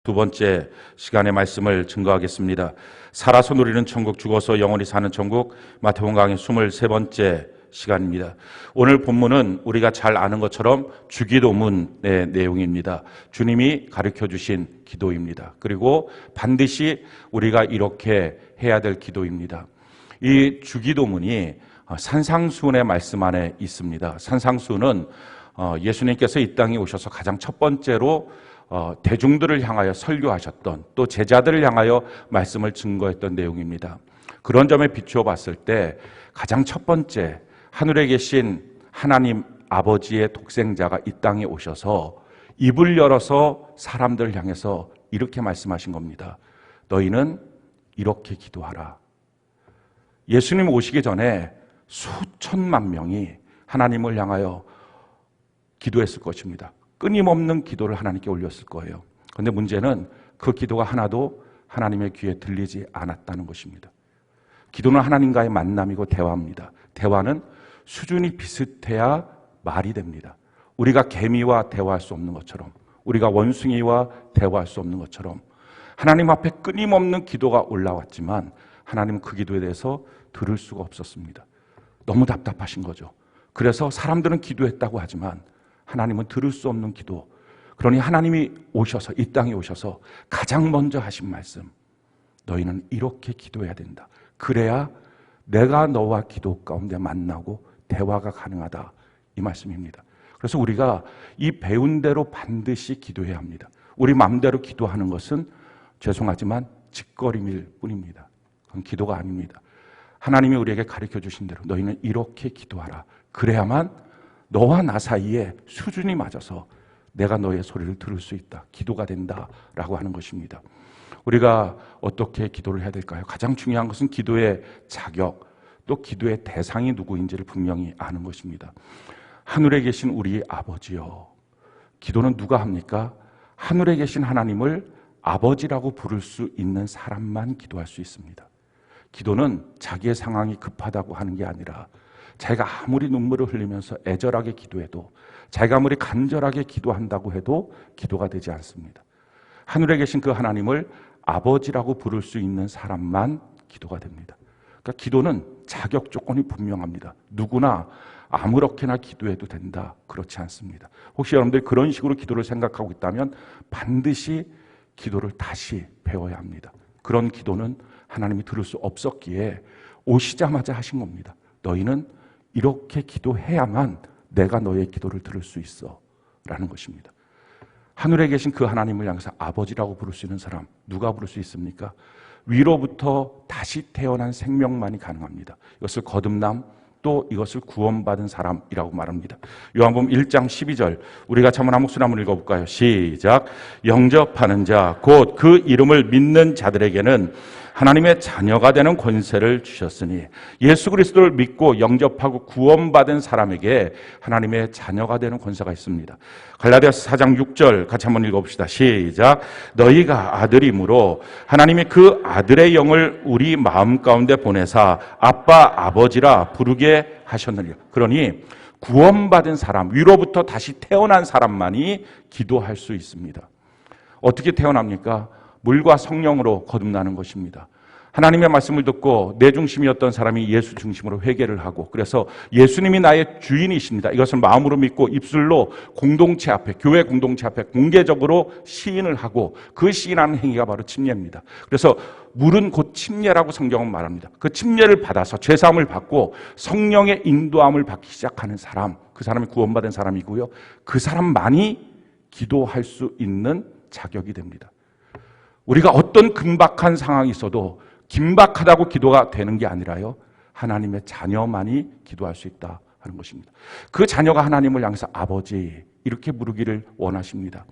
두 번째 시간의 말씀을 증거하겠습니다. 살아서 누리는 천국, 죽어서 영원히 사는 천국, 마태복음 강의 23번째 시간입니다. 오늘 본문은 우리가 잘 아는 것처럼 주기도문의 내용입니다. 주님이 가르쳐 주신 기도입니다. 그리고 반드시 우리가 이렇게 해야 될 기도입니다. 이 주기도문이 산상수훈의 말씀 안에 있습니다. 산상수훈은 예수님께서 이 땅에 오셔서 가장 첫 번째로 대중들을 향하여 설교하셨던, 또 제자들을 향하여 말씀을 증거했던 내용입니다. 그런 점에 비추어 봤을 때 가장 첫 번째, 하늘에 계신 하나님 아버지의 독생자가 이 땅에 오셔서 입을 열어서 사람들을 향해서 이렇게 말씀하신 겁니다. 너희는 이렇게 기도하라. 예수님 오시기 전에 수천만 명이 하나님을 향하여 기도했을 것입니다. 끊임없는 기도를 하나님께 올렸을 거예요. 그런데 문제는 그 기도가 하나도 하나님의 귀에 들리지 않았다는 것입니다. 기도는 하나님과의 만남이고 대화입니다. 대화는 수준이 비슷해야 말이 됩니다. 우리가 개미와 대화할 수 없는 것처럼, 우리가 원숭이와 대화할 수 없는 것처럼 하나님 앞에 끊임없는 기도가 올라왔지만 하나님은 그 기도에 대해서 들을 수가 없었습니다. 너무 답답하신 거죠. 그래서 사람들은 기도했다고 하지만 하나님은 들을 수 없는 기도. 그러니 하나님이 오셔서, 이 땅에 오셔서 가장 먼저 하신 말씀, 너희는 이렇게 기도해야 된다. 그래야 내가 너와 기도 가운데 만나고 대화가 가능하다, 이 말씀입니다. 그래서 우리가 이 배운 대로 반드시 기도해야 합니다. 우리 마음대로 기도하는 것은 죄송하지만 짓거림일 뿐입니다. 그건 기도가 아닙니다. 하나님이 우리에게 가르쳐 주신 대로 너희는 이렇게 기도하라. 그래야만 너와 나 사이에 수준이 맞아서 내가 너의 소리를 들을 수 있다. 기도가 된다라고 하는 것입니다. 우리가 어떻게 기도를 해야 될까요? 가장 중요한 것은 기도의 자격, 또 기도의 대상이 누구인지를 분명히 아는 것입니다. 하늘에 계신 우리 아버지요. 기도는 누가 합니까? 하늘에 계신 하나님을 아버지라고 부를 수 있는 사람만 기도할 수 있습니다. 기도는 자기의 상황이 급하다고 하는 게 아니라 자기가 아무리 눈물을 흘리면서 애절하게 기도해도, 자기가 아무리 간절하게 기도한다고 해도 기도가 되지 않습니다. 하늘에 계신 그 하나님을 아버지라고 부를 수 있는 사람만 기도가 됩니다. 그러니까 기도는 자격 조건이 분명합니다. 누구나 아무렇게나 기도해도 된다, 그렇지 않습니다. 혹시 여러분들이 그런 식으로 기도를 생각하고 있다면 반드시 기도를 다시 배워야 합니다. 그런 기도는 하나님이 들을 수 없었기에 오시자마자 하신 겁니다. 너희는 이렇게 기도해야만 내가 너의 기도를 들을 수 있어 라는 것입니다. 하늘에 계신 그 하나님을 향해서 아버지라고 부를 수 있는 사람, 누가 부를 수 있습니까? 위로부터 다시 태어난 생명만이 가능합니다. 이것을 거듭남, 또 이것을 구원받은 사람이라고 말합니다. 요한복음 1장 12절, 우리 같이 한번 한 목소리 한번 읽어볼까요? 시작. 영접하는 자, 곧 그 이름을 믿는 자들에게는 하나님의 자녀가 되는 권세를 주셨으니, 예수 그리스도를 믿고 영접하고 구원받은 사람에게 하나님의 자녀가 되는 권세가 있습니다. 갈라디아서 4장 6절 같이 한번 읽어봅시다. 시작. 너희가 아들이므로 하나님이 그 아들의 영을 우리 마음 가운데 보내사 아빠 아버지라 부르게 하셨느니라. 그러니 구원받은 사람, 위로부터 다시 태어난 사람만이 기도할 수 있습니다. 어떻게 태어납니까? 물과 성령으로 거듭나는 것입니다. 하나님의 말씀을 듣고 내 중심이었던 사람이 예수 중심으로 회개를 하고, 그래서 예수님이 나의 주인이십니다, 이것을 마음으로 믿고 입술로 공동체 앞에, 교회 공동체 앞에 공개적으로 시인을 하고, 그 시인하는 행위가 바로 침례입니다. 그래서 물은 곧 침례라고 성경은 말합니다. 그 침례를 받아서 죄사함을 받고 성령의 인도함을 받기 시작하는 사람, 그 사람이 구원받은 사람이고요, 그 사람만이 기도할 수 있는 자격이 됩니다. 우리가 어떤 긴박한 상황이 있어도 긴박하다고 기도가 되는 게 아니라요, 하나님의 자녀만이 기도할 수 있다 하는 것입니다. 그 자녀가 하나님을 향해서 아버지 이렇게 부르기를 원하십니다.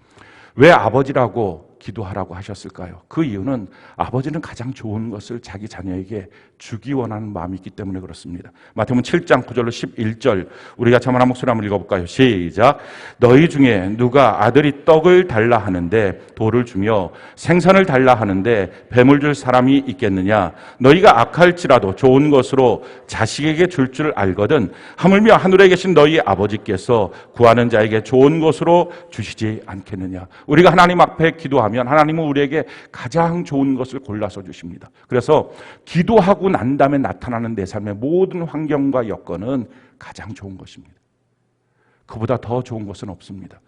왜 아버지라고 기도하라고 하셨을까요? 그 이유는 아버지는 가장 좋은 것을 자기 자녀에게 주기 원하는 마음이 있기 때문에 그렇습니다. 마태복음 7장 9절로 11절 우리 같이 한번 한 목소리 한번 읽어볼까요? 시작. 너희 중에 누가 아들이 떡을 달라 하는데 돌을 주며 생선을 달라 하는데 뱀을 줄 사람이 있겠느냐? 너희가 악할지라도 좋은 것으로 자식에게 줄 줄 알거든 하물며 하늘에 계신 너희 아버지께서 구하는 자에게 좋은 것으로 주시지 않겠느냐? 우리가 하나님 앞에 기도하면 기도하면 하나님은 우리에게 가장 좋은 것을 골라서 주십니다. 그래서 기도하고 난 다음에 나타나는 내 삶의 모든 환경과 여건은 가장 좋은 것입니다. 그보다 더 좋은 것은 없습니다.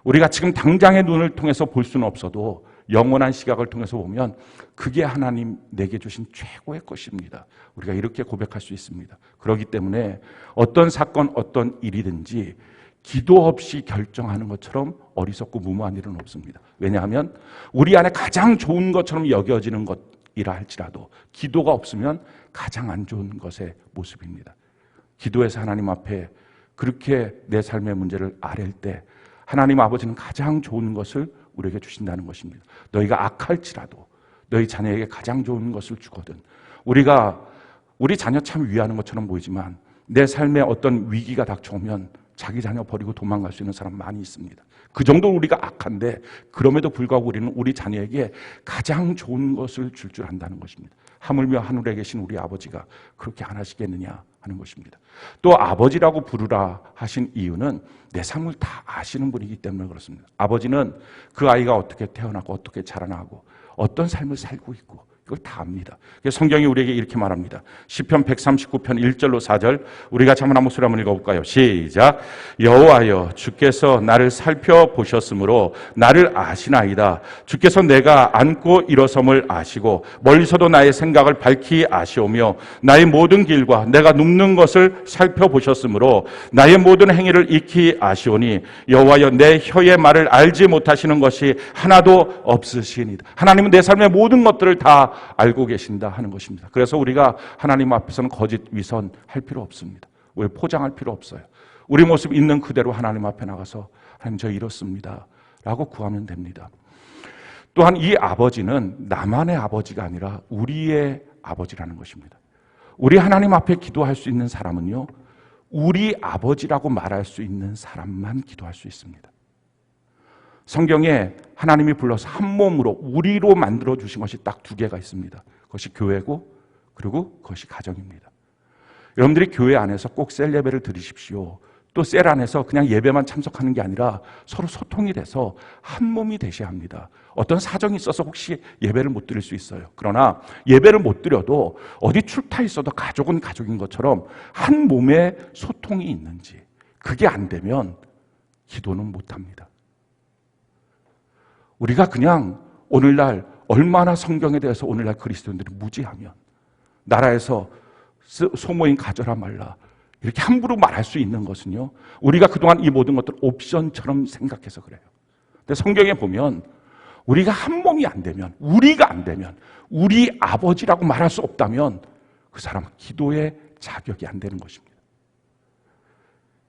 우리가 지금 당장의 눈을 통해서 볼 수는 없어도 영원한 시각을 통해서 보면 그게 하나님 내게 주신 최고의 것입니다. 우리가 이렇게 고백할 수 있습니다. 그렇기 때문에 어떤 사건, 어떤 일이든지 기도 없이 결정하는 것처럼 어리석고 무모한 일은 없습니다. 왜냐하면 우리 안에 가장 좋은 것처럼 여겨지는 것이라 할지라도 기도가 없으면 가장 안 좋은 것의 모습입니다. 기도해서 하나님 앞에 그렇게 내 삶의 문제를 아랠 때 하나님 아버지는 가장 좋은 것을 우리에게 주신다는 것입니다. 너희가 악할지라도 너희 자녀에게 가장 좋은 것을 주거든. 우리가 우리 자녀 참 위하는 것처럼 보이지만 내 삶에 어떤 위기가 닥쳐오면 자기 자녀 버리고 도망갈 수 있는 사람 많이 있습니다. 그 정도로 우리가 악한데 그럼에도 불구하고 우리는 우리 자녀에게 가장 좋은 것을 줄 줄 안다는 것입니다. 하물며 하늘에 계신 우리 아버지가 그렇게 안 하시겠느냐 하는 것입니다. 또 아버지라고 부르라 하신 이유는 내 삶을 다 아시는 분이기 때문에 그렇습니다. 아버지는 그 아이가 어떻게 태어나고 어떻게 자라나고 어떤 삶을 살고 있고 이걸 다 압니다. 성경이 우리에게 이렇게 말합니다. 시편 139편 1절로 4절 우리가 한번 한 목소리 한번 읽어볼까요? 시작. 여호와여 주께서 나를 살펴보셨으므로 나를 아시나이다. 주께서 내가 앉고 일어섬을 아시고 멀리서도 나의 생각을 밝히 아시오며 나의 모든 길과 내가 눕는 것을 살펴보셨으므로 나의 모든 행위를 익히 아시오니 여호와여 내 혀의 말을 알지 못하시는 것이 하나도 없으시니이다. 하나님은 내 삶의 모든 것들을 다 알고 계신다 하는 것입니다. 그래서 우리가 하나님 앞에서는 거짓 위선할 필요 없습니다. 왜 포장할 필요 없어요. 우리 모습 있는 그대로 하나님 앞에 나가서 하나님 저 이렇습니다 라고 구하면 됩니다. 또한 이 아버지는 나만의 아버지가 아니라 우리의 아버지라는 것입니다. 우리 하나님 앞에 기도할 수 있는 사람은요 우리 아버지라고 말할 수 있는 사람만 기도할 수 있습니다. 성경에 하나님이 불러서 한 몸으로 우리로 만들어 주신 것이 딱 두 개가 있습니다. 그것이 교회고 그리고 그것이 가정입니다. 여러분들이 교회 안에서 꼭 셀 예배를 드리십시오. 또 셀 안에서 그냥 예배만 참석하는 게 아니라 서로 소통이 돼서 한 몸이 되셔야 합니다. 어떤 사정이 있어서 혹시 예배를 못 드릴 수 있어요. 그러나 예배를 못 드려도 어디 출타 있어도 가족은 가족인 것처럼 한 몸에 소통이 있는지 그게 안 되면 기도는 못 합니다. 우리가 그냥 오늘날 얼마나 성경에 대해서 오늘날 그리스도인들이 무지하면 나라에서 소모임 가져라 말라 이렇게 함부로 말할 수 있는 것은요 우리가 그동안 이 모든 것들 옵션처럼 생각해서 그래요. 근데 성경에 보면 우리가 한 몸이 안 되면 우리가 안 되면 우리 아버지라고 말할 수 없다면 그 사람은 기도의 자격이 안 되는 것입니다.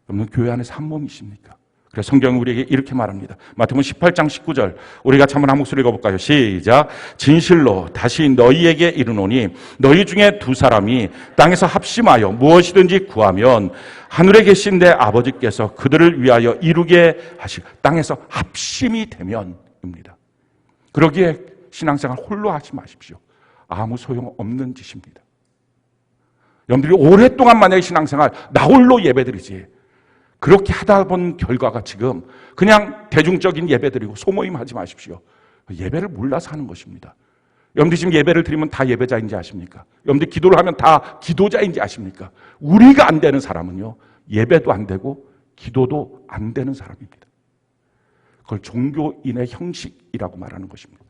여러분 교회 안에서 한 몸이십니까? 그래서 성경은 우리에게 이렇게 말합니다. 마태복음 18장 19절 우리 같이 한번 한 목소리 읽어볼까요? 시작. 진실로 다시 너희에게 이르노니 너희 중에 두 사람이 땅에서 합심하여 무엇이든지 구하면 하늘에 계신 내 아버지께서 그들을 위하여 이루게 하시고 땅에서 합심이 되면입니다. 그러기에 신앙생활 홀로 하지 마십시오. 아무 소용없는 짓입니다. 여러분들이 오랫동안 만약에 신앙생활 나 홀로 예배드리지 그렇게 하다 본 결과가 지금 그냥 대중적인 예배드리고 소모임 하지 마십시오. 예배를 몰라서 하는 것입니다. 여러분들 지금 예배를 드리면 다 예배자인지 아십니까? 여러분들 기도를 하면 다 기도자인지 아십니까? 우리가 안 되는 사람은요 예배도 안 되고 기도도 안 되는 사람입니다. 그걸 종교인의 형식이라고 말하는 것입니다.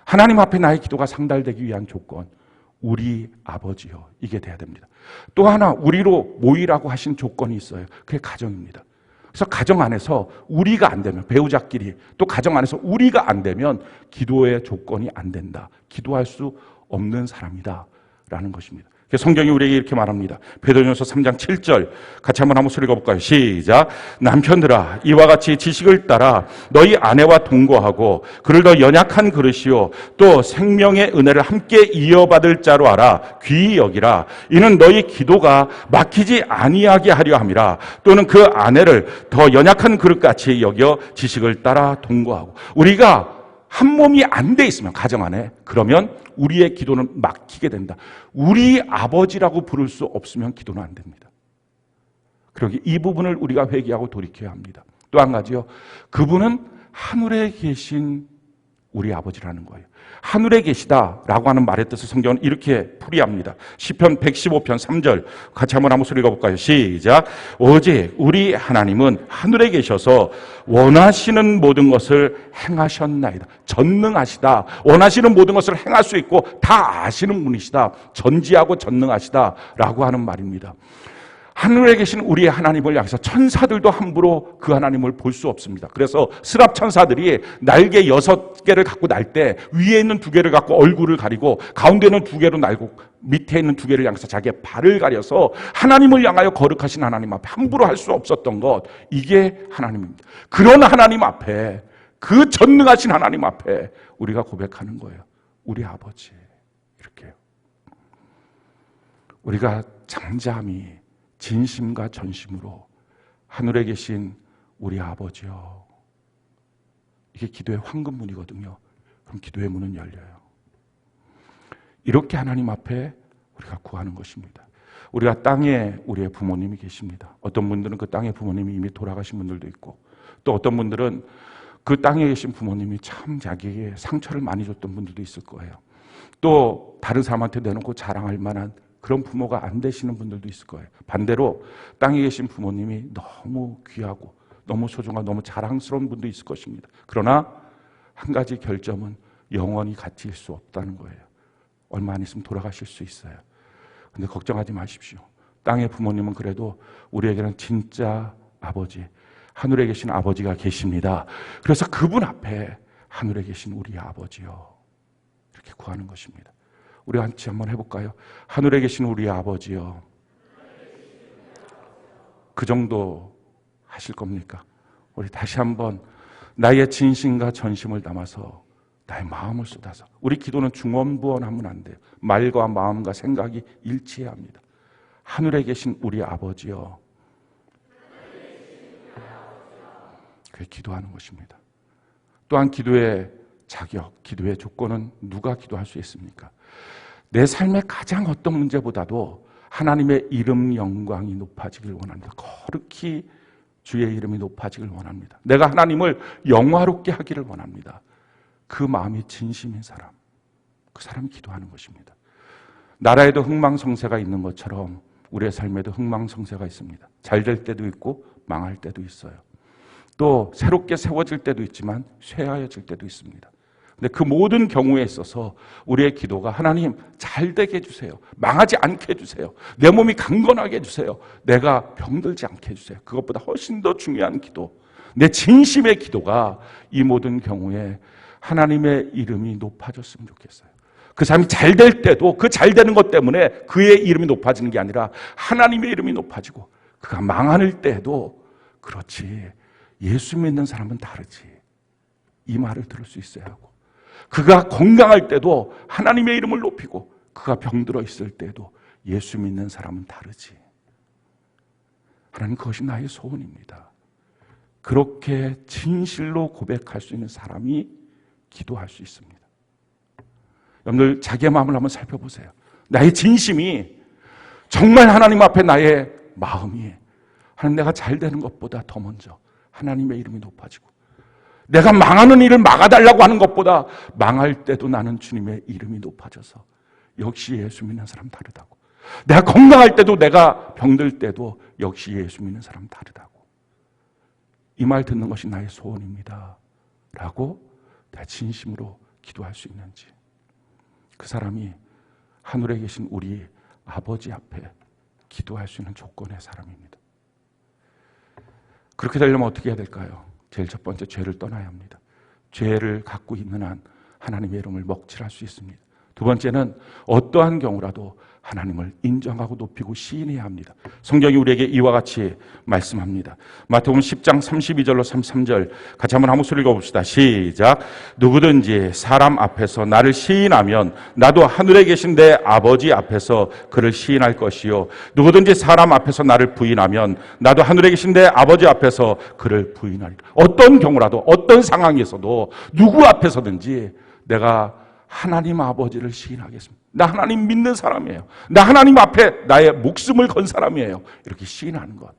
하나님 앞에 나의 기도가 상달되기 위한 조건 우리 아버지요 이게 돼야 됩니다. 또 하나 우리로 모이라고 하신 조건이 있어요. 그게 가정입니다. 그래서 가정 안에서 우리가 안 되면 배우자끼리 또 가정 안에서 우리가 안 되면 기도의 조건이 안 된다. 기도할 수 없는 사람이다 라는 것입니다. 성경이 우리에게 이렇게 말합니다. 베드로전서 3장 7절 같이 한번 한 목소리 읽어볼까요? 시작. 남편들아 이와 같이 지식을 따라 너희 아내와 동거하고 그를 더 연약한 그릇이요 또 생명의 은혜를 함께 이어받을 자로 알아 귀히 여기라. 이는 너희 기도가 막히지 아니하게 하려 함이라. 또는 그 아내를 더 연약한 그릇같이 여겨 지식을 따라 동거하고 우리가 한 몸이 안 돼 있으면 가정 안에 그러면 우리의 기도는 막히게 된다. 우리 아버지라고 부를 수 없으면 기도는 안 됩니다. 그러기 이 부분을 우리가 회개하고 돌이켜야 합니다. 또 한 가지요. 그분은 하늘에 계신 우리 아버지라는 거예요. 하늘에 계시다라고 하는 말의 뜻을 성경은 이렇게 풀이합니다. 시편 115편 3절 같이 한번 소리 읽어볼까요? 시작. 오직 우리 하나님은 하늘에 계셔서 원하시는 모든 것을 행하셨나이다. 전능하시다. 원하시는 모든 것을 행할 수 있고 다 아시는 분이시다. 전지하고 전능하시다라고 하는 말입니다. 하늘에 계신 우리 하나님을 향해서 천사들도 함부로 그 하나님을 볼 수 없습니다. 그래서 스랍 천사들이 날개 6개를 갖고 날 때 위에 있는 2개를 갖고 얼굴을 가리고 가운데는 2개로 날고 밑에 있는 2개를 향해서 자기의 발을 가려서 하나님을 향하여 거룩하신 하나님 앞에 함부로 할 수 없었던 것, 이게 하나님입니다. 그런 하나님 앞에, 그 전능하신 하나님 앞에 우리가 고백하는 거예요. 우리 아버지. 이렇게요. 우리가 잠잠히 진심과 전심으로 하늘에 계신 우리 아버지요. 이게 기도의 황금문이거든요. 그럼 기도의 문은 열려요. 이렇게 하나님 앞에 우리가 구하는 것입니다. 우리가 땅에 우리의 부모님이 계십니다. 어떤 분들은 그 땅에 부모님이 이미 돌아가신 분들도 있고, 또 어떤 분들은 그 땅에 계신 부모님이 참 자기에게 상처를 많이 줬던 분들도 있을 거예요. 또 다른 사람한테 내놓고 자랑할 만한 그런 부모가 안 되시는 분들도 있을 거예요. 반대로 땅에 계신 부모님이 너무 귀하고 너무 소중하고 너무 자랑스러운 분도 있을 것입니다. 그러나 한 가지 결점은 영원히 같이일 수 없다는 거예요. 얼마 안 있으면 돌아가실 수 있어요. 근데 걱정하지 마십시오. 땅의 부모님은 그래도 우리에게는 진짜 아버지, 하늘에 계신 아버지가 계십니다. 그래서 그분 앞에 하늘에 계신 우리 아버지요, 이렇게 구하는 것입니다. 우리 같이 한번 해볼까요? 하늘에 계신 우리 아버지요. 그 정도 하실 겁니까? 우리 다시 한번 나의 진심과 전심을 담아서 나의 마음을 쏟아서, 우리 기도는 중언부언하면 안 돼요. 말과 마음과 생각이 일치해야 합니다. 하늘에 계신 우리 아버지요. 그게 기도하는 것입니다. 또한 기도의 자격, 기도의 조건은 누가 기도할 수 있습니까? 내 삶의 가장 어떤 문제보다도 하나님의 이름 영광이 높아지길 원합니다. 거룩히 주의 이름이 높아지길 원합니다. 내가 하나님을 영화롭게 하기를 원합니다. 그 마음이 진심인 사람, 그 사람이 기도하는 것입니다. 나라에도 흥망성쇠가 있는 것처럼 우리의 삶에도 흥망성쇠가 있습니다. 잘 될 때도 있고 망할 때도 있어요. 또 새롭게 세워질 때도 있지만 쇠하여질 때도 있습니다. 근데 그 모든 경우에 있어서 우리의 기도가 하나님 잘 되게 해주세요. 망하지 않게 해주세요. 내 몸이 강건하게 해주세요. 내가 병들지 않게 해주세요. 그것보다 훨씬 더 중요한 기도, 내 진심의 기도가 이 모든 경우에 하나님의 이름이 높아졌으면 좋겠어요. 그 사람이 잘 될 때도 그 잘 되는 것 때문에 그의 이름이 높아지는 게 아니라 하나님의 이름이 높아지고, 그가 망할 때도 그렇지, 예수 믿는 사람은 다르지, 이 말을 들을 수 있어야 하고, 그가 건강할 때도 하나님의 이름을 높이고, 그가 병들어 있을 때도 예수 믿는 사람은 다르지. 하나님, 그것이 나의 소원입니다. 그렇게 진실로 고백할 수 있는 사람이 기도할 수 있습니다. 여러분들 자기의 마음을 한번 살펴보세요. 나의 진심이 정말 하나님 앞에 나의 마음이, 하나님 내가 잘 되는 것보다 더 먼저 하나님의 이름이 높아지고, 내가 망하는 일을 막아달라고 하는 것보다 망할 때도 나는 주님의 이름이 높아져서 역시 예수 믿는 사람 다르다고, 내가 건강할 때도 내가 병들 때도 역시 예수 믿는 사람 다르다고, 이 말 듣는 것이 나의 소원입니다 라고 내 진심으로 기도할 수 있는지, 그 사람이 하늘에 계신 우리 아버지 앞에 기도할 수 있는 조건의 사람입니다. 그렇게 되려면 어떻게 해야 될까요? 제일 첫 번째, 죄를 떠나야 합니다. 죄를 갖고 있는 한 하나님의 이름을 먹칠할 수 있습니다. 두 번째는 어떠한 경우라도 하나님을 인정하고 높이고 시인해야 합니다. 성경이 우리에게 이와 같이 말씀합니다. 마태복음 10장 32절로 33절 같이 한번 한 목소리 읽어봅시다. 시작. 누구든지 사람 앞에서 나를 시인하면 나도 하늘에 계신 내 아버지 앞에서 그를 시인할 것이요, 누구든지 사람 앞에서 나를 부인하면 나도 하늘에 계신 내 아버지 앞에서 그를 부인하리라. 어떤 경우라도, 어떤 상황에서도, 누구 앞에서든지 내가 하나님 아버지를 시인하겠습니다. 나 하나님 믿는 사람이에요. 나 하나님 앞에 나의 목숨을 건 사람이에요. 이렇게 시인하는 것.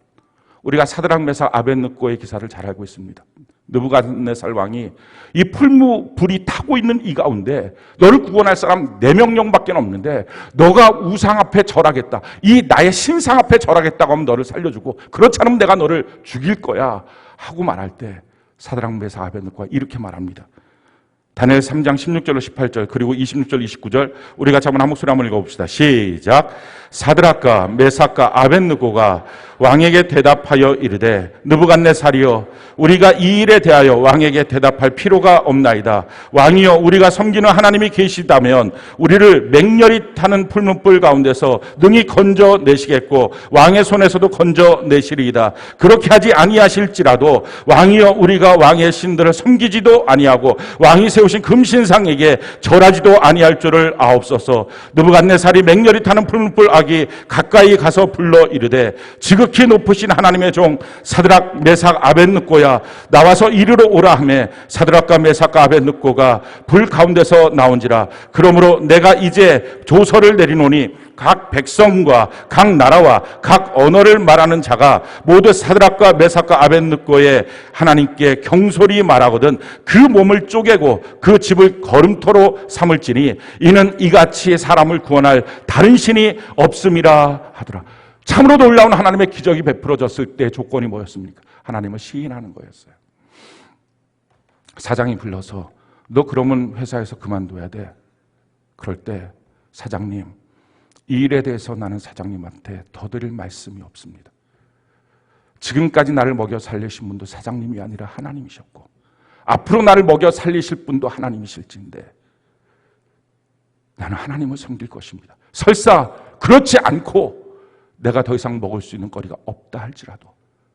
우리가 사드락 메삭 아벳느고의 기사를 잘 알고 있습니다. 느부갓네살 왕이 이 불이 타고 있는 이 가운데 너를 구원할 사람 4명밖에 없는데 너가 우상 앞에 절하겠다, 이 나의 신상 앞에 절하겠다고 하면 너를 살려주고 그렇지 않으면 내가 너를 죽일 거야 하고 말할 때 사드락 메삭 아벳느고가 이렇게 말합니다. 다니엘 3장 16절로 18절 그리고 26절 29절 우리 같이 한번 한 목소리 한번 읽어봅시다. 시작. 사드락과 메삭과 아벳느고가 왕에게 대답하여 이르되 느부갓네살이여 우리가 이 일에 대하여 왕에게 대답할 필요가 없나이다. 왕이여 우리가 섬기는 하나님이 계시다면 우리를 맹렬히 타는 풀문불 가운데서 능히 건져내시겠고 왕의 손에서도 건져내시리이다. 그렇게 하지 아니하실지라도 왕이여 우리가 왕의 신들을 섬기지도 아니하고 왕이 세우신 금신상에게 절하지도 아니할 줄을 아옵소서. 느부갓네살이 맹렬히 타는 풀문불 악이 가까이 가서 불러 이르되 지극히 높으신 하나님의 종 사드락 메삭 아벳느고야 나와서 이르러 오라 하매 사드락과 메삭과 아벳느고가 불 가운데서 나온지라. 그러므로 내가 이제 조서를 내리노니 각 백성과 각 나라와 각 언어를 말하는 자가 모두 사드락과 메삭과 아벳느고의 하나님께 경솔히 말하거든 그 몸을 쪼개고 그 집을 걸음토로 삼을지니 이는 이같이 사람을 구원할 다른 신이 없음이라 하더라. 참으로 놀라운 하나님의 기적이 베풀어졌을 때 조건이 뭐였습니까? 하나님을 시인하는 거였어요. 사장이 불러서 너 그러면 회사에서 그만둬야 돼. 그럴 때 사장님, 이 일에 대해서 나는 사장님한테 더 드릴 말씀이 없습니다. 지금까지 나를 먹여 살리신 분도 사장님이 아니라 하나님이셨고 앞으로 나를 먹여 살리실 분도 하나님이실진데 나는 하나님을 섬길 것입니다. 설사 그렇지 않고 내가 더 이상 먹을 수 있는 거리가 없다 할지라도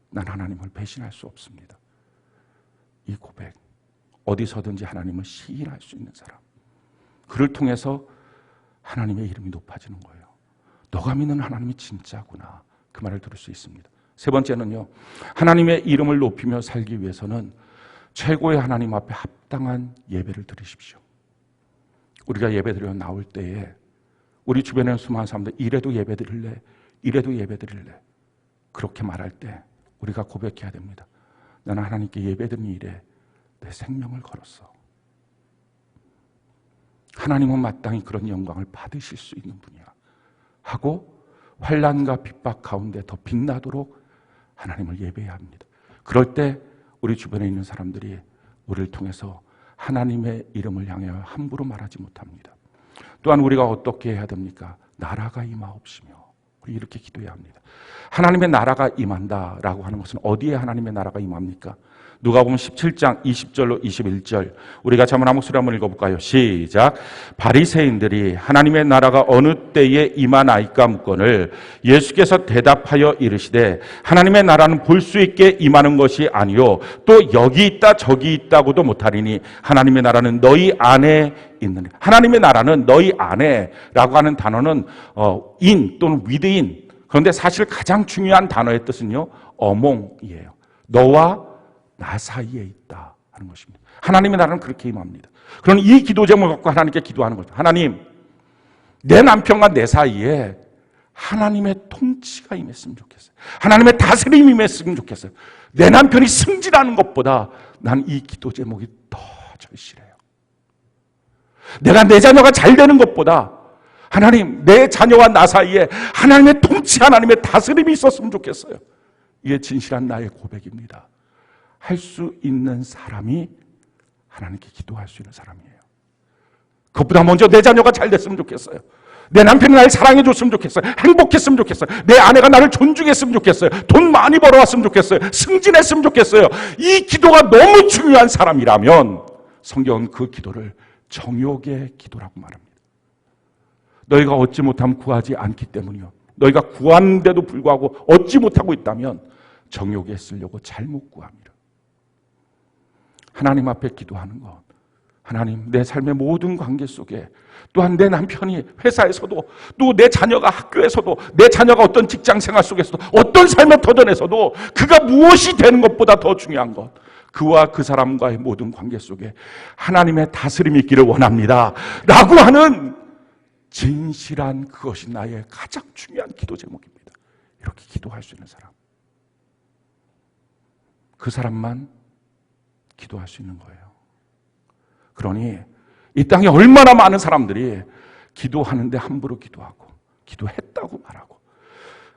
난 하나님을 배신할 수 없습니다. 이 고백, 어디서든지 하나님을 시인할 수 있는 사람, 그를 통해서 하나님의 이름이 높아지는 거예요. 너가 믿는 하나님이 진짜구나, 그 말을 들을 수 있습니다. 세 번째는요, 하나님의 이름을 높이며 살기 위해서는 최고의 하나님 앞에 합당한 예배를 드리십시오. 우리가 예배 드려 나올 때에 우리 주변에 수많은 사람들 이래도 예배 드릴래, 이래도 예배 드릴래, 그렇게 말할 때 우리가 고백해야 됩니다. 나는 하나님께 예배 드리는 일에 내 생명을 걸었어. 하나님은 마땅히 그런 영광을 받으실 수 있는 분이야 하고 환난과 핍박 가운데 더 빛나도록 하나님을 예배해야 합니다. 그럴 때 우리 주변에 있는 사람들이 우리를 통해서 하나님의 이름을 향하여 함부로 말하지 못합니다. 또한 우리가 어떻게 해야 됩니까? 나라가 임하옵시며, 우리 이렇게 기도해야 합니다. 하나님의 나라가 임한다라고 하는 것은 어디에 하나님의 나라가 임합니까? 누가복음 17장 20절로 21절 우리 같이 한번 한 목소리 한번 읽어볼까요? 시작. 바리새인들이 하나님의 나라가 어느 때에 임하나이까 묻거늘 예수께서 대답하여 이르시되 하나님의 나라는 볼 수 있게 임하는 것이 아니요 또 여기 있다 저기 있다고도 못하리니 하나님의 나라는 너희 안에 있는, 하나님의 나라는 너희 안에라고 하는 단어는 in 또는 within, 그런데 사실 가장 중요한 단어의 뜻은요 among이에요. 너와 나 사이에 있다 하는 것입니다. 하나님의 나라는 그렇게 임합니다. 그럼 이 기도 제목을 갖고 하나님께 기도하는 거죠. 하나님, 내 남편과 내 사이에 하나님의 통치가 임했으면 좋겠어요. 하나님의 다스림이 임했으면 좋겠어요. 내 남편이 승진하는 것보다 난 이 기도 제목이 더 절실해요. 내가 내 자녀가 잘 되는 것보다 하나님, 내 자녀와 나 사이에 하나님의 통치, 하나님의 다스림이 있었으면 좋겠어요. 이게 진실한 나의 고백입니다. 할 수 있는 사람이 하나님께 기도할 수 있는 사람이에요. 그것보다 먼저 내 자녀가 잘 됐으면 좋겠어요. 내 남편이 나를 사랑해 줬으면 좋겠어요. 행복했으면 좋겠어요. 내 아내가 나를 존중했으면 좋겠어요. 돈 많이 벌어왔으면 좋겠어요. 승진했으면 좋겠어요. 이 기도가 너무 중요한 사람이라면 성경은 그 기도를 정욕의 기도라고 말합니다. 너희가 얻지 못하면 구하지 않기 때문이요. 너희가 구하는데도 불구하고 얻지 못하고 있다면 정욕에 쓰려고 잘못 구합니다. 하나님 앞에 기도하는 것, 하나님, 내 삶의 모든 관계 속에 또한 내 남편이 회사에서도 또 내 자녀가 학교에서도 내 자녀가 어떤 직장 생활 속에서도 어떤 삶의 터전에서도 그가 무엇이 되는 것보다 더 중요한 것, 그와 그 사람과의 모든 관계 속에 하나님의 다스림이 있기를 원합니다 라고 하는 진실한 그것이 나의 가장 중요한 기도 제목입니다. 이렇게 기도할 수 있는 사람. 그 사람만 기도할 수 있는 거예요. 그러니 이 땅에 얼마나 많은 사람들이 기도하는데 함부로 기도하고 기도했다고 말하고,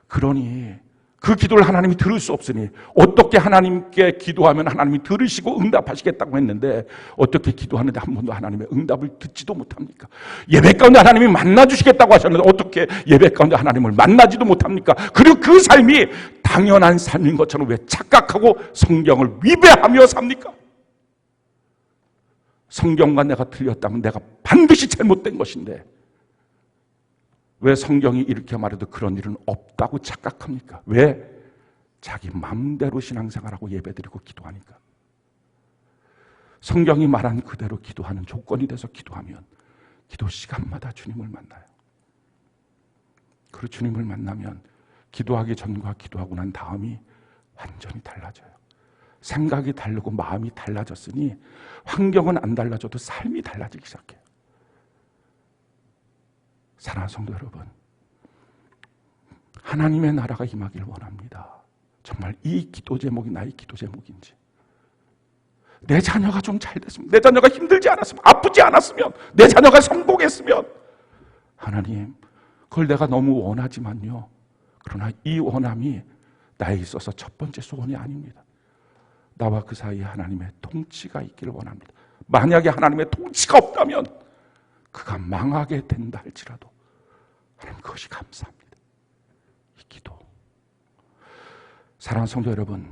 그러니 그 기도를 하나님이 들을 수 없으니 어떻게 하나님께 기도하면 하나님이 들으시고 응답하시겠다고 했는데 어떻게 기도하는데 한 번도 하나님의 응답을 듣지도 못합니까? 예배 가운데 하나님이 만나주시겠다고 하셨는데 어떻게 예배 가운데 하나님을 만나지도 못합니까? 그리고 그 삶이 당연한 삶인 것처럼 왜 착각하고 성경을 위배하며 삽니까? 성경과 내가 틀렸다면 내가 반드시 잘못된 것인데 왜 성경이 이렇게 말해도 그런 일은 없다고 착각합니까? 왜? 자기 마음대로 신앙생활하고 예배드리고 기도하니까. 성경이 말한 그대로 기도하는 조건이 돼서 기도하면 기도 시간마다 주님을 만나요. 그리고 주님을 만나면 기도하기 전과 기도하고 난 다음이 완전히 달라져요. 생각이 다르고 마음이 달라졌으니 환경은 안 달라져도 삶이 달라지기 시작해요. 사랑하는 성도 여러분, 하나님의 나라가 임하기를 원합니다. 정말 이 기도 제목이 나의 기도 제목인지, 내 자녀가 좀 잘 됐으면, 내 자녀가 힘들지 않았으면, 아프지 않았으면, 내 자녀가 성공했으면, 하나님 그걸 내가 너무 원하지만요, 그러나 이 원함이 나에 있어서 첫 번째 소원이 아닙니다. 나와 그 사이에 하나님의 통치가 있기를 원합니다. 만약에 하나님의 통치가 없다면 그가 망하게 된다 할지라도 하나님 그것이 감사합니다. 이 기도. 사랑하는 성도 여러분,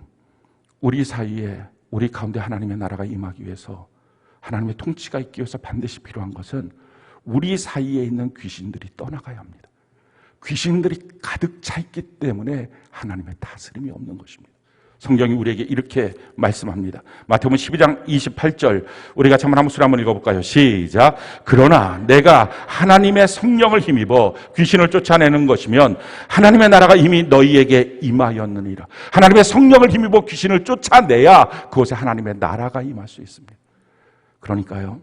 우리 사이에, 우리 가운데 하나님의 나라가 임하기 위해서, 하나님의 통치가 있기 위해서 반드시 필요한 것은 우리 사이에 있는 귀신들이 떠나가야 합니다. 귀신들이 가득 차 있기 때문에 하나님의 다스림이 없는 것입니다. 성경이 우리에게 이렇게 말씀합니다. 마태복음 12장 28절, 우리 같이 한번 수를 한번 읽어볼까요? 시작. 그러나 내가 하나님의 성령을 힘입어 귀신을 쫓아내는 것이면 하나님의 나라가 이미 너희에게 임하였느니라. 하나님의 성령을 힘입어 귀신을 쫓아내야 그곳에 하나님의 나라가 임할 수 있습니다. 그러니까요,